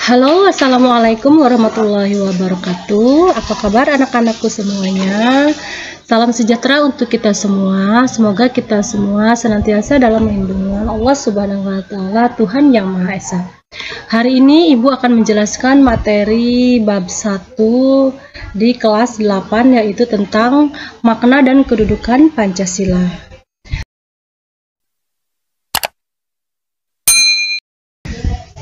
Halo, assalamualaikum warahmatullahi wabarakatuh. Apa kabar anak-anakku semuanya? Salam sejahtera untuk kita semua. Semoga kita semua senantiasa dalam lindungan Allah Subhanahu wa Ta'ala, Tuhan Yang Maha Esa. Hari ini Ibu akan menjelaskan materi bab 1 di kelas 8, yaitu tentang makna dan kedudukan Pancasila.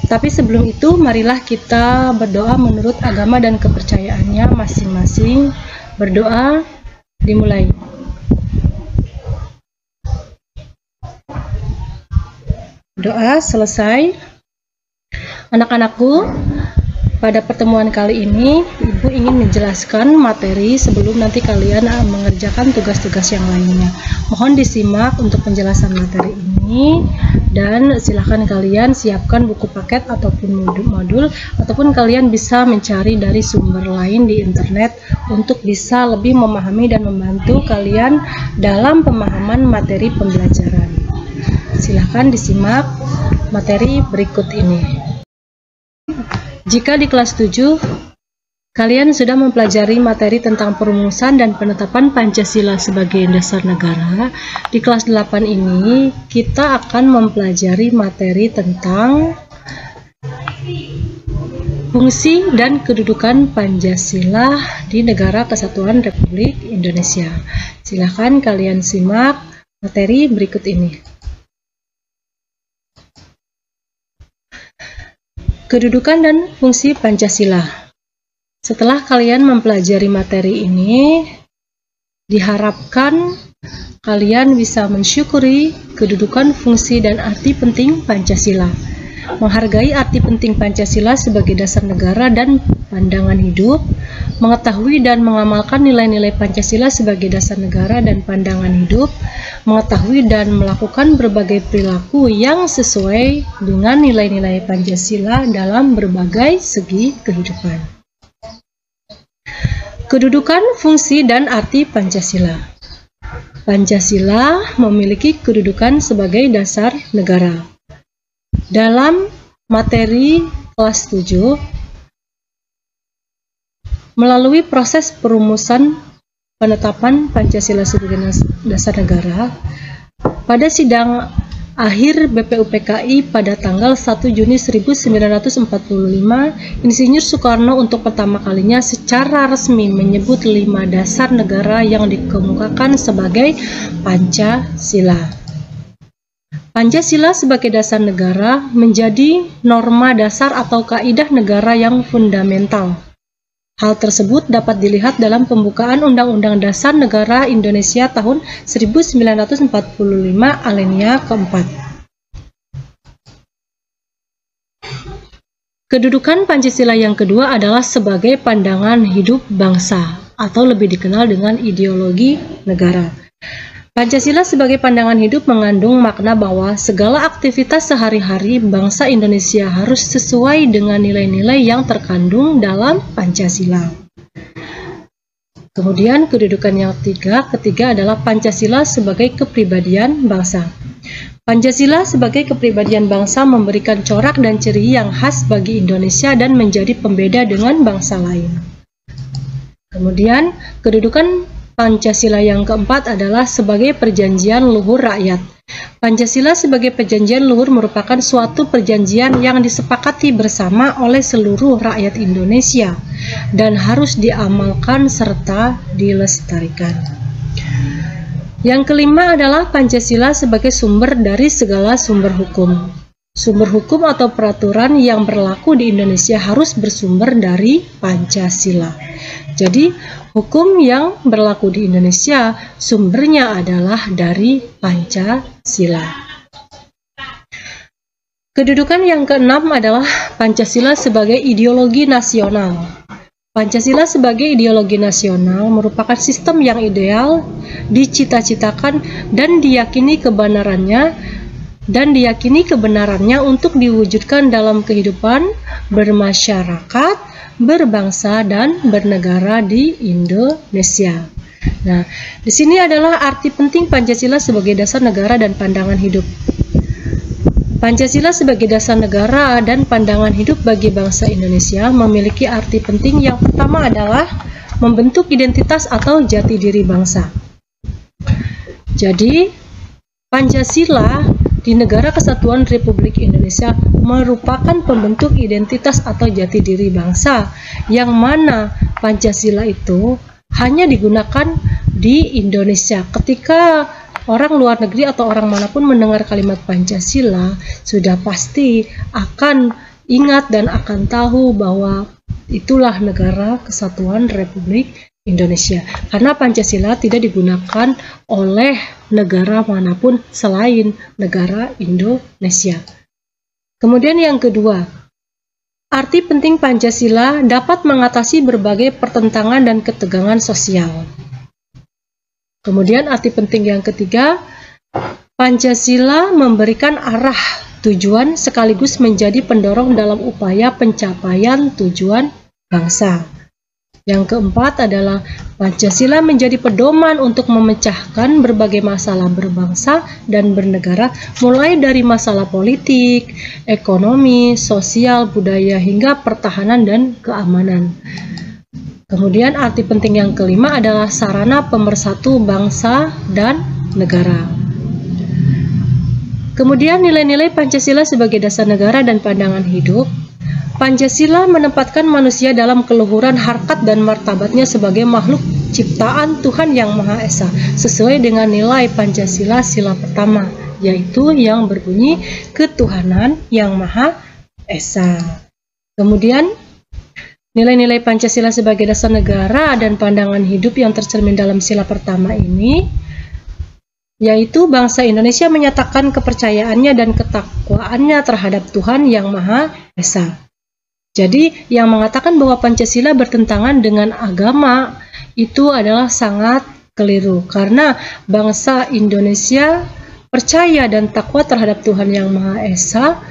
Tapi sebelum itu, marilah kita berdoa menurut agama dan kepercayaannya masing-masing. Berdoa dimulai. Doa selesai. Anak-anakku, pada pertemuan kali ini, Ibu ingin menjelaskan materi sebelum nanti kalian mengerjakan tugas-tugas yang lainnya. Mohon disimak untuk penjelasan materi ini, dan silahkan kalian siapkan buku paket ataupun modul, ataupun kalian bisa mencari dari sumber lain di internet untuk bisa lebih memahami dan membantu kalian dalam pemahaman materi pembelajaran. Silahkan disimak materi berikut ini. Jika di kelas 7 kalian sudah mempelajari materi tentang perumusan dan penetapan Pancasila sebagai dasar negara, di kelas 8 ini kita akan mempelajari materi tentang fungsi dan kedudukan Pancasila di Negara Kesatuan Republik Indonesia. Silahkan kalian simak materi berikut ini. Kedudukan dan fungsi Pancasila. Setelah kalian mempelajari materi ini, diharapkan kalian bisa mensyukuri kedudukan, fungsi, dan arti penting Pancasila. Menghargai arti penting Pancasila sebagai dasar negara dan pandangan hidup, mengetahui dan mengamalkan nilai-nilai Pancasila sebagai dasar negara dan pandangan hidup, mengetahui dan melakukan berbagai perilaku yang sesuai dengan nilai-nilai Pancasila dalam berbagai segi kehidupan. Kedudukan, fungsi, dan arti Pancasila. Pancasila memiliki kedudukan sebagai dasar negara. Dalam materi kelas 7, melalui proses perumusan penetapan Pancasila sebagai dasar negara, pada sidang akhir BPUPKI pada tanggal 1 Juni 1945, Insinyur Soekarno untuk pertama kalinya secara resmi menyebut 5 dasar negara yang dikemukakan sebagai Pancasila. Pancasila sebagai dasar negara menjadi norma dasar atau kaidah negara yang fundamental. Hal tersebut dapat dilihat dalam pembukaan Undang-Undang Dasar Negara Indonesia tahun 1945 alinea keempat. Kedudukan Pancasila yang kedua adalah sebagai pandangan hidup bangsa, atau lebih dikenal dengan ideologi negara. Pancasila sebagai pandangan hidup mengandung makna bahwa segala aktivitas sehari-hari bangsa Indonesia harus sesuai dengan nilai-nilai yang terkandung dalam Pancasila. Kemudian kedudukan yang ketiga adalah Pancasila sebagai kepribadian bangsa. Pancasila sebagai kepribadian bangsa memberikan corak dan ciri yang khas bagi Indonesia dan menjadi pembeda dengan bangsa lain. Kemudian kedudukan Pancasila yang keempat adalah sebagai perjanjian luhur rakyat. Pancasila sebagai perjanjian luhur merupakan suatu perjanjian yang disepakati bersama oleh seluruh rakyat Indonesia dan harus diamalkan serta dilestarikan. Yang kelima adalah Pancasila sebagai sumber dari segala sumber hukum. Sumber hukum atau peraturan yang berlaku di Indonesia harus bersumber dari Pancasila. Jadi, hukum yang berlaku di Indonesia sumbernya adalah dari Pancasila. Kedudukan yang keenam adalah Pancasila sebagai ideologi nasional. Pancasila sebagai ideologi nasional merupakan sistem yang ideal, dicita-citakan dan diyakini kebenarannya untuk diwujudkan dalam kehidupan bermasyarakat, berbangsa, dan bernegara di Indonesia. Nah, di sini adalah arti penting Pancasila sebagai dasar negara dan pandangan hidup. Pancasila sebagai dasar negara dan pandangan hidup bagi bangsa Indonesia memiliki arti penting. Yang pertama adalah membentuk identitas atau jati diri bangsa. Jadi, Pancasila di Negara Kesatuan Republik Indonesia merupakan pembentuk identitas atau jati diri bangsa, yang mana Pancasila itu hanya digunakan di Indonesia. Ketika orang luar negeri atau orang manapun mendengar kalimat Pancasila, sudah pasti akan ingat dan akan tahu bahwa itulah Negara Kesatuan Republik Indonesia. Karena Pancasila tidak digunakan oleh negara manapun selain negara Indonesia. Kemudian yang kedua, arti penting Pancasila dapat mengatasi berbagai pertentangan dan ketegangan sosial. Kemudian arti penting yang ketiga, Pancasila memberikan arah tujuan sekaligus menjadi pendorong dalam upaya pencapaian tujuan bangsa. Yang keempat adalah Pancasila menjadi pedoman untuk memecahkan berbagai masalah berbangsa dan bernegara, mulai dari masalah politik, ekonomi, sosial, budaya, hingga pertahanan dan keamanan. Kemudian arti penting yang kelima adalah sarana pemersatu bangsa dan negara. Kemudian nilai-nilai Pancasila sebagai dasar negara dan pandangan hidup. Pancasila menempatkan manusia dalam keluhuran harkat dan martabatnya sebagai makhluk ciptaan Tuhan Yang Maha Esa, sesuai dengan nilai Pancasila sila pertama, yaitu yang berbunyi ketuhanan Yang Maha Esa. Kemudian nilai-nilai Pancasila sebagai dasar negara dan pandangan hidup yang tercermin dalam sila pertama ini, yaitu bangsa Indonesia menyatakan kepercayaannya dan ketakwaannya terhadap Tuhan Yang Maha Esa. Jadi, yang mengatakan bahwa Pancasila bertentangan dengan agama itu adalah sangat keliru, karena bangsa Indonesia percaya dan takwa terhadap Tuhan Yang Maha Esa,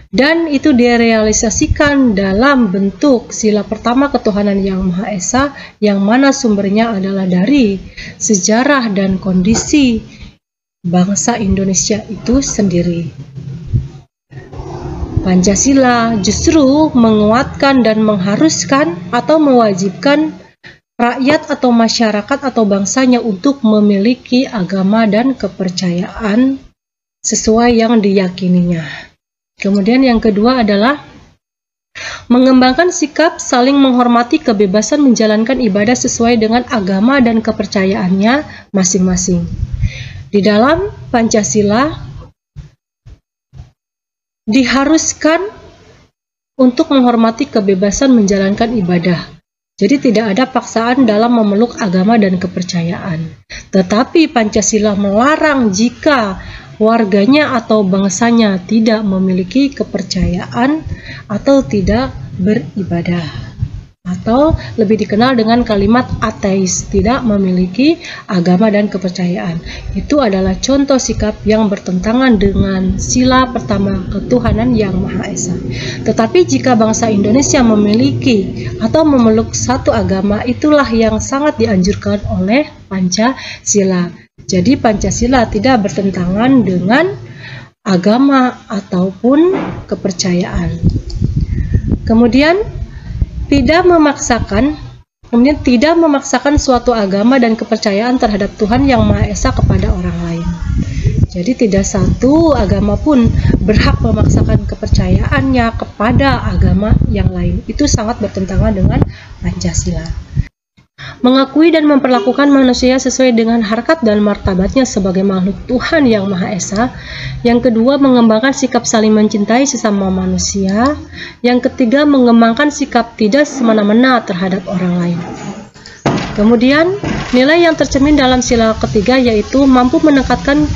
dan itu direalisasikan dalam bentuk sila pertama ketuhanan Yang Maha Esa, yang mana sumbernya adalah dari sejarah dan kondisi bangsa Indonesia itu sendiri. Pancasila justru menguatkan dan mengharuskan atau mewajibkan rakyat atau masyarakat atau bangsanya untuk memiliki agama dan kepercayaan sesuai yang diyakininya. Kemudian yang kedua adalah mengembangkan sikap saling menghormati kebebasan menjalankan ibadah sesuai dengan agama dan kepercayaannya masing-masing. Di dalam Pancasila diharuskan untuk menghormati kebebasan menjalankan ibadah. Jadi tidak ada paksaan dalam memeluk agama dan kepercayaan. Tetapi Pancasila melarang jika warganya atau bangsanya tidak memiliki kepercayaan atau tidak beribadah, atau lebih dikenal dengan kalimat ateis, tidak memiliki agama dan kepercayaan. Itu adalah contoh sikap yang bertentangan dengan sila pertama ketuhanan Yang Maha Esa. Tetapi jika bangsa Indonesia memiliki atau memeluk satu agama, itulah yang sangat dianjurkan oleh Pancasila. Jadi Pancasila tidak bertentangan dengan agama ataupun kepercayaan. Kemudian tidak memaksakan suatu agama dan kepercayaan terhadap Tuhan Yang Maha Esa kepada orang lain. Jadi tidak satu agama pun berhak memaksakan kepercayaannya kepada agama yang lain. Itu sangat bertentangan dengan Pancasila. Mengakui dan memperlakukan manusia sesuai dengan harkat dan martabatnya sebagai makhluk Tuhan Yang Maha Esa. Yang kedua, mengembangkan sikap saling mencintai sesama manusia. Yang ketiga, mengembangkan sikap tidak semena-mena terhadap orang lain. Kemudian, nilai yang tercermin dalam sila ketiga yaitu mampu menempatkan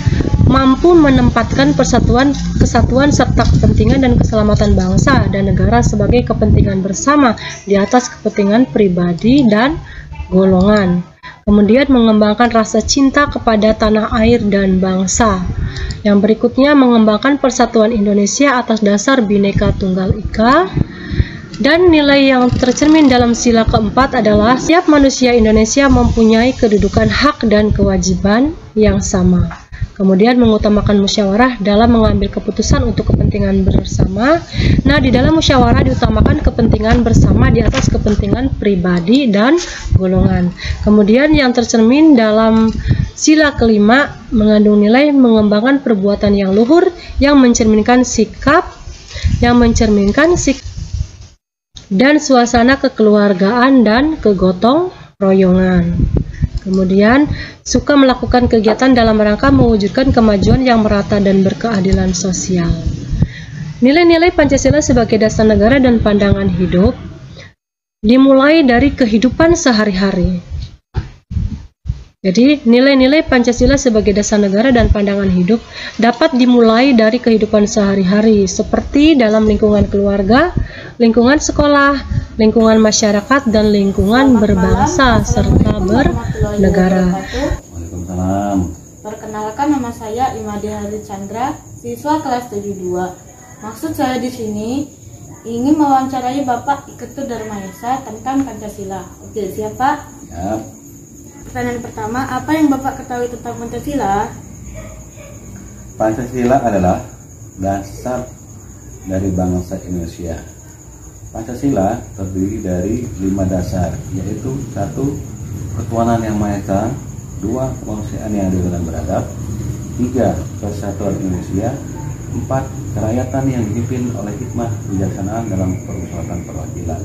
persatuan, kesatuan, serta kepentingan dan keselamatan bangsa dan negara sebagai kepentingan bersama di atas kepentingan pribadi dan golongan. Kemudian mengembangkan rasa cinta kepada tanah air dan bangsa. Yang berikutnya mengembangkan persatuan Indonesia atas dasar Bhinneka Tunggal Ika. Dan nilai yang tercermin dalam sila keempat adalah setiap manusia Indonesia mempunyai kedudukan hak dan kewajiban yang sama. Kemudian mengutamakan musyawarah dalam mengambil keputusan untuk kepentingan bersama. Nah, di dalam musyawarah diutamakan kepentingan bersama di atas kepentingan pribadi dan golongan. Kemudian yang tercermin dalam sila kelima mengandung nilai mengembangkan perbuatan yang luhur yang mencerminkan sikap dan suasana kekeluargaan dan kegotong royongan. Kemudian, suka melakukan kegiatan dalam rangka mewujudkan kemajuan yang merata dan berkeadilan sosial. Nilai-nilai Pancasila sebagai dasar negara dan pandangan hidup dimulai dari kehidupan sehari-hari. Jadi, nilai-nilai Pancasila sebagai dasar negara dan pandangan hidup dapat dimulai dari kehidupan sehari-hari, seperti dalam lingkungan keluarga, lingkungan sekolah, lingkungan masyarakat, dan lingkungan berbangsa serta bernegara. Waalaikumsalam. Perkenalkan, nama saya Imadi Hari Chandra, siswa kelas 72. Maksud saya di sini ingin mewawancarai Bapak Iketu Darmaesa tentang Pancasila. Oke, siap Pak? Siap. Pertanyaan pertama, apa yang Bapak ketahui tentang Pancasila? Pancasila adalah dasar dari bangsa Indonesia. Pancasila terdiri dari 5 dasar, yaitu 1. Ketuhanan yang Maha Esa, 2. Kemanusiaan yang adil dan beradab, 3. Persatuan Indonesia, 4. Kerakyatan yang dipimpin oleh hikmah kebijaksanaan dalam permusyawaratan perwakilan,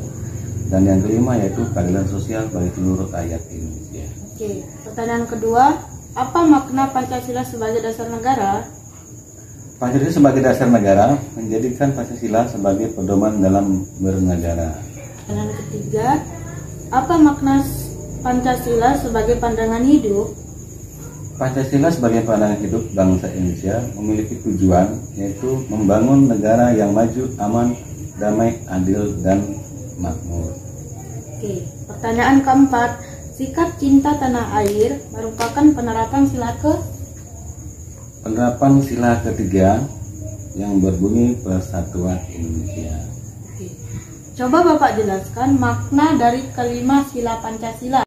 dan yang kelima yaitu keadilan sosial bagi seluruh rakyat Indonesia. Oke, pertanyaan kedua, apa makna Pancasila sebagai dasar negara? Pancasila sebagai dasar negara menjadikan Pancasila sebagai pedoman dalam bernegara. Pertanyaan ketiga, apa makna Pancasila sebagai pandangan hidup? Pancasila sebagai pandangan hidup bangsa Indonesia memiliki tujuan yaitu membangun negara yang maju, aman, damai, adil, dan makmur. Oke, pertanyaan keempat, sikap cinta tanah air merupakan penerapan sila ketiga yang berbunyi Persatuan Indonesia. Oke. Coba Bapak jelaskan makna dari kelima sila Pancasila.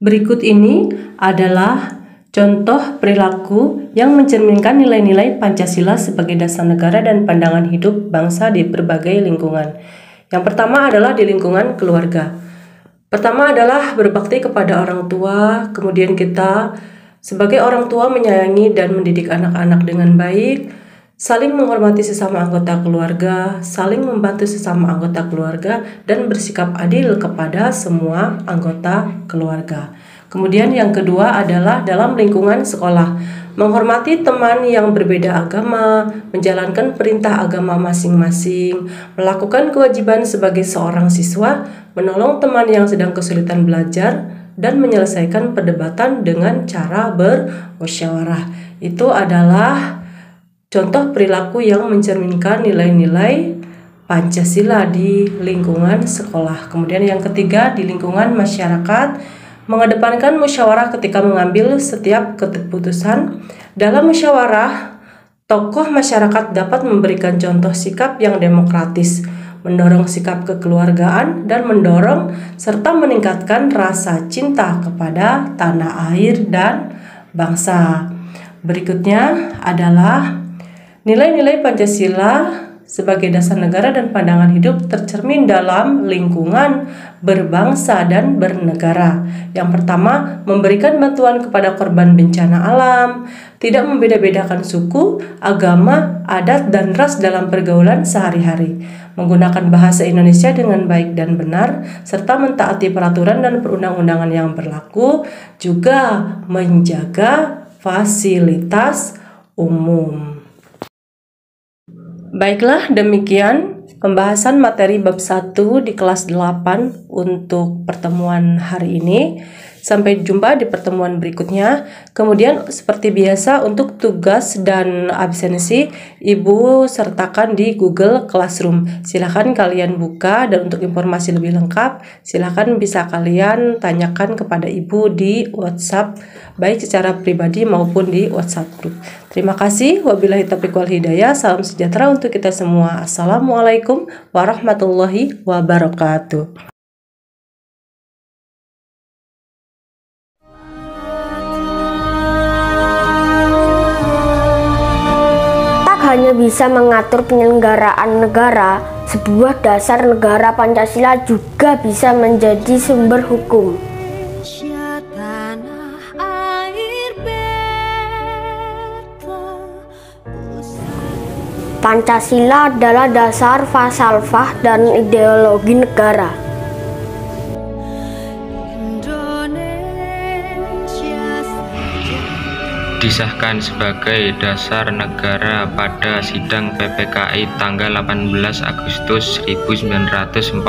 Berikut ini adalah contoh perilaku yang mencerminkan nilai-nilai Pancasila sebagai dasar negara dan pandangan hidup bangsa di berbagai lingkungan. Yang pertama adalah di lingkungan keluarga. Pertama adalah berbakti kepada orang tua, kemudian kita sebagai orang tua menyayangi dan mendidik anak-anak dengan baik, saling menghormati sesama anggota keluarga, saling membantu sesama anggota keluarga, dan bersikap adil kepada semua anggota keluarga. Kemudian yang kedua adalah dalam lingkungan sekolah, menghormati teman yang berbeda agama, menjalankan perintah agama masing-masing, melakukan kewajiban sebagai seorang siswa, menolong teman yang sedang kesulitan belajar, dan menyelesaikan perdebatan dengan cara bermusyawarah. Itu adalah contoh perilaku yang mencerminkan nilai-nilai Pancasila di lingkungan sekolah. Kemudian yang ketiga di lingkungan masyarakat, mengedepankan musyawarah ketika mengambil setiap keputusan. Dalam musyawarah, tokoh masyarakat dapat memberikan contoh sikap yang demokratis, mendorong sikap kekeluargaan, dan mendorong serta meningkatkan rasa cinta kepada tanah air dan bangsa. Berikutnya adalah nilai-nilai Pancasila sebagai dasar negara dan pandangan hidup tercermin dalam lingkungan berbangsa dan bernegara. Yang pertama, memberikan bantuan kepada korban bencana alam, tidak membeda-bedakan suku, agama, adat, dan ras dalam pergaulan sehari-hari, menggunakan bahasa Indonesia dengan baik dan benar, serta mentaati peraturan dan perundang-undangan yang berlaku, juga menjaga fasilitas umum. Baiklah, demikian pembahasan materi bab 1 di kelas 8 untuk pertemuan hari ini. Sampai jumpa di pertemuan berikutnya. Kemudian seperti biasa untuk tugas dan absensi Ibu sertakan di Google Classroom. Silahkan kalian buka, dan untuk informasi lebih lengkap silahkan bisa kalian tanyakan kepada Ibu di WhatsApp, baik secara pribadi maupun di WhatsApp group. Terima kasih. Wabillahi taufiq wal hidayah. Salam sejahtera untuk kita semua. Assalamualaikum warahmatullahi wabarakatuh. hanya bisa mengatur penyelenggaraan negara, sebuah dasar negara Pancasila juga bisa menjadi sumber hukum. Pancasila adalah dasar falsafah dan ideologi negara. Disahkan sebagai dasar negara pada sidang PPKI tanggal 18 Agustus 1945.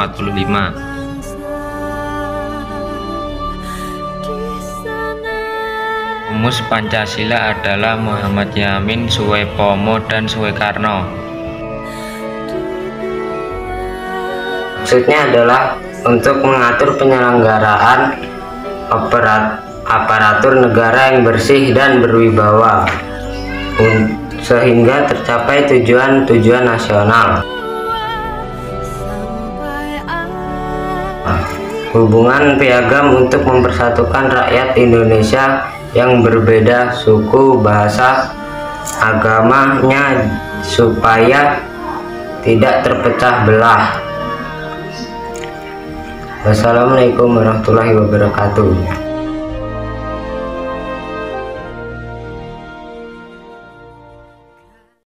Rumus Pancasila adalah Muhammad Yamin, Suwepomo, dan Suekarno. Maksudnya adalah untuk mengatur penyelenggaraan aparatur negara yang bersih dan berwibawa sehingga tercapai tujuan-tujuan nasional. Hubungan piagam untuk mempersatukan rakyat Indonesia yang berbeda suku, bahasa, agamanya supaya tidak terpecah belah. Wassalamualaikum warahmatullahi wabarakatuh.